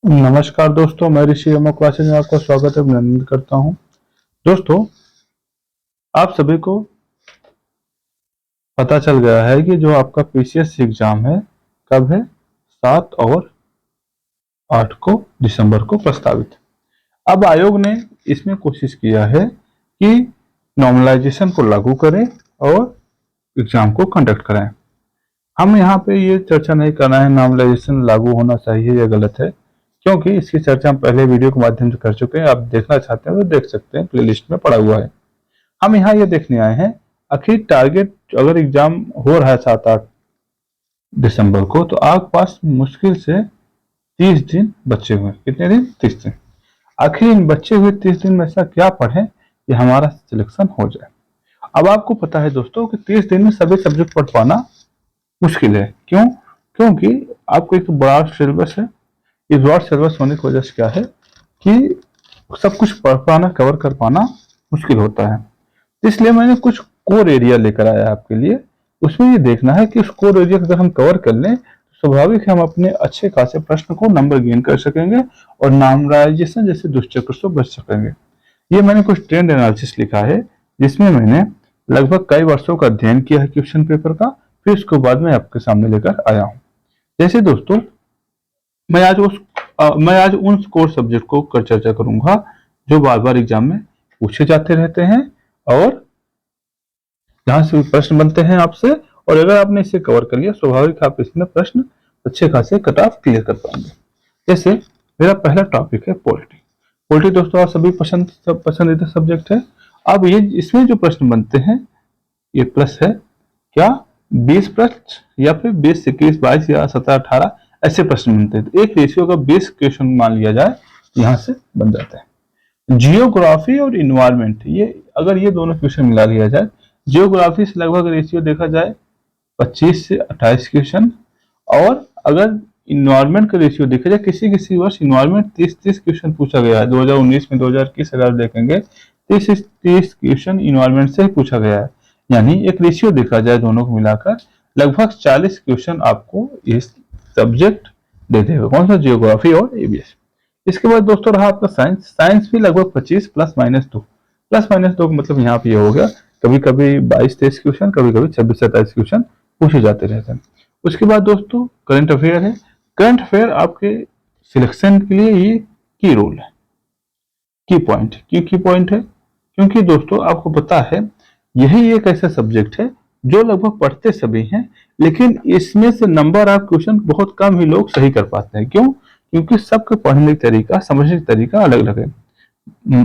नमस्कार दोस्तों, मैं ऋषि एमओ क्लासेज में आपका स्वागत है, अभिनंदन करता हूं। दोस्तों, आप सभी को पता चल गया है कि जो आपका पीसीएस एग्जाम है कब है। 7 और 8 को दिसंबर को प्रस्तावित। अब आयोग ने इसमें कोशिश किया है कि नॉर्मलाइजेशन को लागू करें और एग्जाम को कंडक्ट कराएं। हम यहाँ पे ये चर्चा नहीं करना है नॉर्मलाइजेशन लागू होना चाहिए या गलत है, क्योंकि इसकी चर्चा हम पहले वीडियो के माध्यम से कर चुके हैं। आप देखना चाहते हैं तो देख सकते हैं, प्लेलिस्ट में पड़ा हुआ है। हम यहाँ ये देखने आए हैं, आखिर टारगेट अगर एग्जाम हो रहा है 7-8 दिसंबर को, तो आपके पास मुश्किल से 30 दिन बचे हुए। कितने दिन? 30 दिन। आखिर इन बचे हुए 30 दिन में ऐसा क्या पढ़ें कि हमारा सिलेक्शन हो जाए। अब आपको पता है दोस्तों कि 30 दिन में सभी सब्जेक्ट पढ़ पाना मुश्किल है। क्यों? क्योंकि आपको एक बड़ा सिलेबस है। इस ब्रॉड सिलेबस होने की वजह से क्या है कि सब कुछ पढ़ पाना, कवर कर पाना मुश्किल होता है। इसलिए मैंने कुछ कोर एरिया लेकर आया आपके लिए। उसमें ये देखना है कि उस कोर एरिया को अगर हम कवर कर लें तो स्वाभाविक है हम अपने अच्छे खासे प्रश्न को नंबर गेन कर सकेंगे और नॉर्मलाइजेशन जैसे दुष्चक्र से बच सकेंगे। ये मैंने कुछ ट्रेंड एनालिसिस लिखा है, जिसमें मैंने लगभग कई वर्षों का अध्ययन किया है क्वेश्चन पेपर का, फिर उसके बाद मैं आपके सामने लेकर आया हूँ। जैसे दोस्तों, मैं आज उन कोर सब्जेक्ट को कर चर्चा करूंगा जो बार बार एग्जाम में पूछे जाते रहते हैं और जहां से प्रश्न बनते हैं आपसे। और अगर आपने इसे कवर कर लिया, स्वाभाविक आप इसमें प्रश्न अच्छे खासे कट ऑफ क्लियर कर पाएंगे। जैसे मेरा पहला टॉपिक है पॉलिटी। पॉलिटी दोस्तों आप सभी पसंदीदा सब्जेक्ट है। अब ये इसमें जो प्रश्न बनते हैं ये प्लस है क्या, 20 प्रश्न या फिर 20, 21, 22 या 17, 18 ऐसे प्रश्न बनते हैं। तो एक रेशियो का 20 क्वेश्चन मान लिया जाए, यहाँ से बन जाता है। जियोग्राफी और इन्वायरमेंट, ये अगर ये दोनों क्वेश्चन मिला लिया जाए, जियोग्राफी से लगभग रेशियो देखा जाए 25 से 28 क्वेश्चन, और अगर इन्वायरमेंट का रेशियो देखा जाए, किसी किसी वर्ष इन्वायरमेंट 30 क्वेश्चन पूछा गया है। 2019 में 2021 अगर देखेंगे 30 क्वेश्चन इन्वायरमेंट से ही पूछा गया है। यानी एक रेशियो देखा जाए दोनों को मिलाकर लगभग 40 क्वेश्चन आपको इस सब्जेक्ट दे देगा। कौन सा? जियोग्राफी और ईवीएस। इसके बाद दोस्तों रहा आपका साइंस। साइंस भी लगभग 25 +-2, +-2 मतलब यहाँ पे हो गया कभी कभी 22-23 क्वेश्चन, कभी कभी 26-27 क्वेश्चन पूछे जाते रहते हैं। उसके बाद दोस्तों करंट अफेयर है। करंट अफेयर आपके सिलेक्शन के लिए ये की रोल है, की पॉइंट। क्यों की पॉइंट है? क्योंकि दोस्तों आपको पता है यही एक ऐसा सब्जेक्ट है जो लगभग पढ़ते सभी हैं, लेकिन इसमें से नंबर ऑफ क्वेश्चन बहुत कम ही लोग सही कर पाते हैं। क्यों? क्योंकि सबके पढ़ने का तरीका, समझने का तरीका अलग अलग है।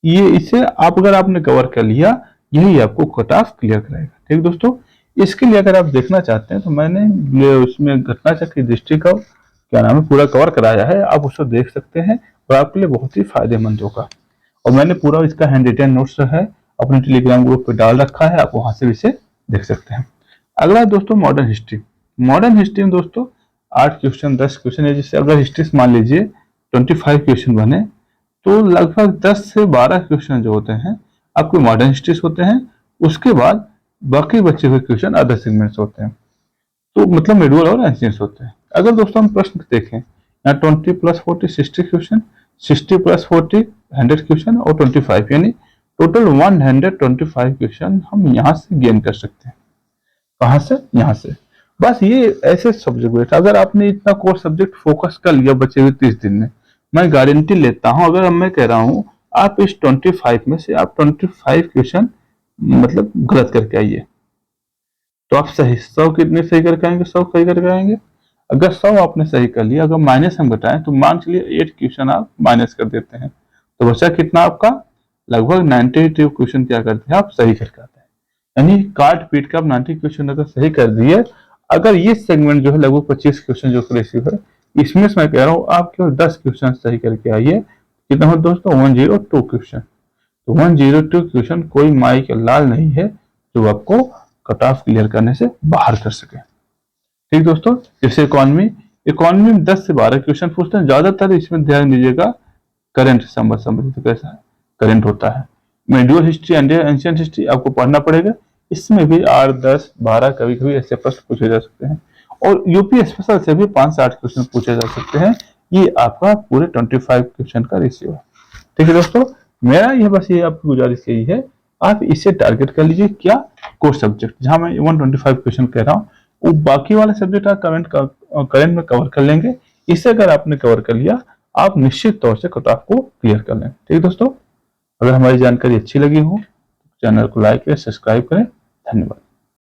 ये इसे आप अगर आपने कवर कर लिया, यही आपको कट ऑफ क्लियर कराएगा। ठीक दोस्तों, इसके लिए अगर आप देखना चाहते हैं तो मैंने उसमें घटना चक्र दृष्टि का क्या नाम है पूरा कवर कराया है, आप उसको देख सकते हैं और आपके लिए बहुत ही फायदेमंद होगा। और मैंने पूरा इसका हैंड रिटन नोट्स है अपने टेलीग्राम ग्रुप पे डाल रखा है, आप वहां से इसे देख सकते हैं। अगला दोस्तों मॉडर्न हिस्ट्री। मॉडर्न हिस्ट्री में दोस्तों 8 क्वेश्चन, 10 क्वेश्चन है। जैसे अगर हिस्ट्री से मान लीजिए 25 क्वेश्चन बने, तो लगभग 10 से 12 क्वेश्चन जो होते हैं आपके मॉडर्न हिस्ट्री होते हैं। उसके बाद बाकी बचे हुए क्वेश्चन अदर सेगमेंट्स होते हैं, तो मतलब मिडल और एंशिएंट्स होते हैं। अगर दोस्तों हम प्रश्न देखें, यहाँ 20+40 60 क्वेश्चन, 60+40 100 क्वेश्चन और 25 यानी टोटल 125 क्वेश्चन हम यहाँ से गेन कर सकते हैं। कहाँ से? यहाँ से। बस ये ऐसे सब्जेक्ट, अगर आपने इतना कोर सब्जेक्ट फोकस कर लिया बचे हुए 30 दिन में, मैं गारंटी लेता हूँ, अगर मैं कह रहा हूँ आप इस 25 में से आप 25 क्वेश्चन मतलब गलत करके आइए, तो आप सही 100 कितने सही करके आएंगे? 100 सही करके आएंगे। अगर 100 आपने सही कर लिया, अगर माइनस हम घटाएं तो मान चलिए 8 क्वेश्चन आप माइनस कर देते हैं, तो बचा कितना आपका? लगभग 92 क्वेश्चन क्या करते हैं आप? सही करके आते हैं। यानी काट पीट कर आप 90 क्वेश्चन अगर सही कर दिए, अगर ये सेगमेंट जो है लगभग 25 क्वेश्चन जो रेशियो है, इसमें से मैं कह रहा हूँ आप केवल 10 क्वेश्चन सही करके आइए। कितना हो दोस्तों? 102 क्वेश्चन। तो 102 क्वेश्चन कोई माई का लाल नहीं है जो आपको कट ऑफ क्लियर करने से बाहर कर सके। ठीक दोस्तों, जैसे इकोनॉमी, इकोनॉमी में 10 से 12 क्वेश्चन पूछते हैं। ज्यादातर इसमें ध्यान दीजिएगा करंट संबंधित कैसा है, करंट होता है। Medieval history and ancient history आपको पढ़ना पड़ेगा, इसमें भी 8, 10, 12 कभी कभी ऐसे प्रश्न पूछे जा सकते हैं। और यूपी स्पेशल से भी 5 से 8 क्वेश्चन पूछे जा सकते हैं। ये आपका पूरे 25 क्वेश्चन का रेशियो है। ठीक है दोस्तों, मेरा यह बस ये आपकी गुजारिश यही है, आप इसे टारगेट कर लीजिए। क्या? कोर सब्जेक्ट, जहां मैं 125 क्वेश्चन कह रहा हूँ, वो बाकी वाले सब्जेक्ट आप करंट में कवर कर लेंगे। इसे अगर आपने कवर कर लिया, आप निश्चित तौर से कट ऑफ को क्लियर कर लेंगे। ठीक है दोस्तों, अगर हमारी जानकारी अच्छी लगी हो, चैनल को लाइक करें, सब्सक्राइब करें। धन्यवाद।